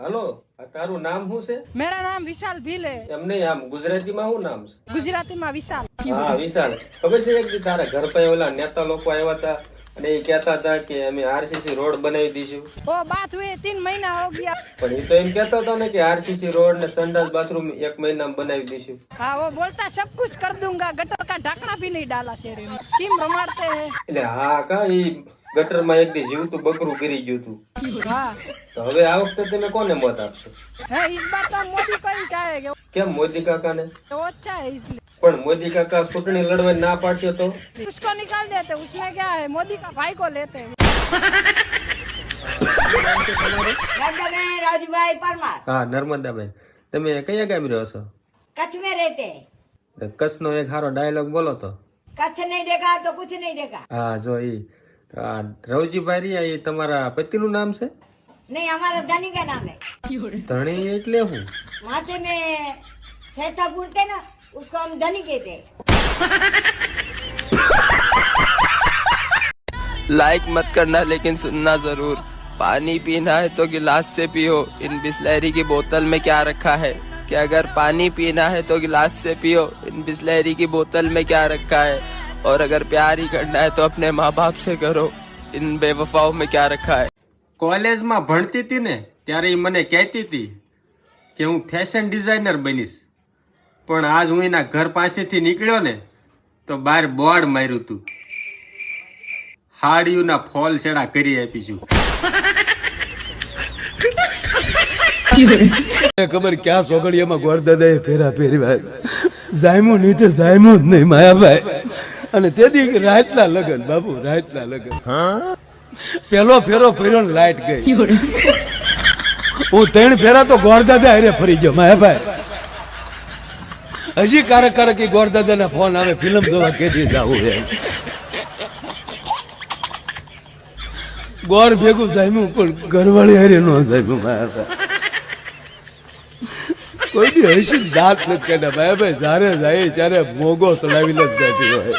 હાલો, આ તારું નામ શું છે? मेरा नाम विशाल भील है। એમ નહીં, આમ ગુજરાતીમાં શું નામ છે? गुजराती में विशाल। હા વિશાલ, ખબર છે એક દી તારા ઘર પાસે ઓલા નેતા લોકો આવ્યા હતા અને એ કહેતા હતા કે અમે આરસીસી રોડ બનાવી દઈશું, वो बात हुए 3 महीना हो गया। પણ એ તો એમ કહેતો હતો ને કે આરસીસી રોડ ને સંડાસ બાથરૂમ 1 મહિનામાં બનાવી દઈશું। हाँ वो बोलता सब कुछ कर दूंगा, गटर का ढकना भी नहीं डाला शहर में। स्कीम रमाड़ते हैं। એટલે હા કા ઈ ગટરમાં એક દી જીવતું બકરું ગરી ગયું હતું। हाँ તો હવે આ વખતે તમે કોને મત આપશો? है, इस बार तो मोदी को ही चाहेंगे। કેમ મોદી કાકાને? वो अच्छा है इसलिए। પણ મોદી काका ચૂંટણી લડવા ના પાડશે તો? उसको निकाल देते, उसमें क्या है, मोदी का भाई को लेते हैं। नंदबेन राजूभाई परमार હા નર્મદાબેન, તમે કયા ગામ રહ્યો છો? कच्छ में रहते हैं। તો કચ્છનો એક સારો ડાયલોગ બોલો તો। कच्छ नहीं देखा तो कुछ नहीं देखा। હા જો ઈ તો આ રવજીભાઈ રહ્યા એ તમારા પતિનું નામ છે? नहीं, हमारा धनी का नाम है। ધણી એટલે હું? माथे में छेता पूरते ना, उसको हम धनी कहते हैं। लाइक मत करना लेकिन सुनना जरूर। पानी पीना है तो गिलास से पियो। इन बिस्लैरी की बोतल में क्या रखा है कि अगर पानी पीना है तो गिलास से पियो। इन बिस्लैरी की बोतल में क्या रखा है, और अगर प्यार ही करना है तो अपने माँ बाप से करो। इन बेवफाओं में क्या रखा है। કોલેજમાં ભણતી હતી ને ત્યારે ઈ મને કહેતી હતી કે હું ફેશન ડિઝાઇનર બનીશ, પણ આજ હું એના ઘર પાસેથી નીકળ્યો ને તો બહાર બોર્ડ માર્યું હતું, હાડીઓના ફોલ છેડા કરી આપીશું। ખબર ક્યાં સોગડિયામાં ગોરદાદાએ ફેરા ફેરવા જાયમું નહીં તો જાયમું જ નહીં માયાભાઈ, અને તેથી રાતના લગન બાબુ, રાતના લગન પેલો ફેરો ફેર્યો ને લાઈટ ગઈ, હું 3 ફેરા તો ગોરદાદા હારે ફરી ગયો માયાભાઈ। હજી કારક કારક એ ગોરદાદાના ફોન આવે, ફિલ્મ જોવા કેદી જાવું એમ, ગોર ભેગું જામ્યું પણ ઘરવાળી હારે નો જામ્યું માયાભાઈ। કોઈ દી હસી દાંત નથી કાઢ્યા ભાઈ, જયારે જાય ત્યારે મોગો ચડાવીને જ જતી હોય।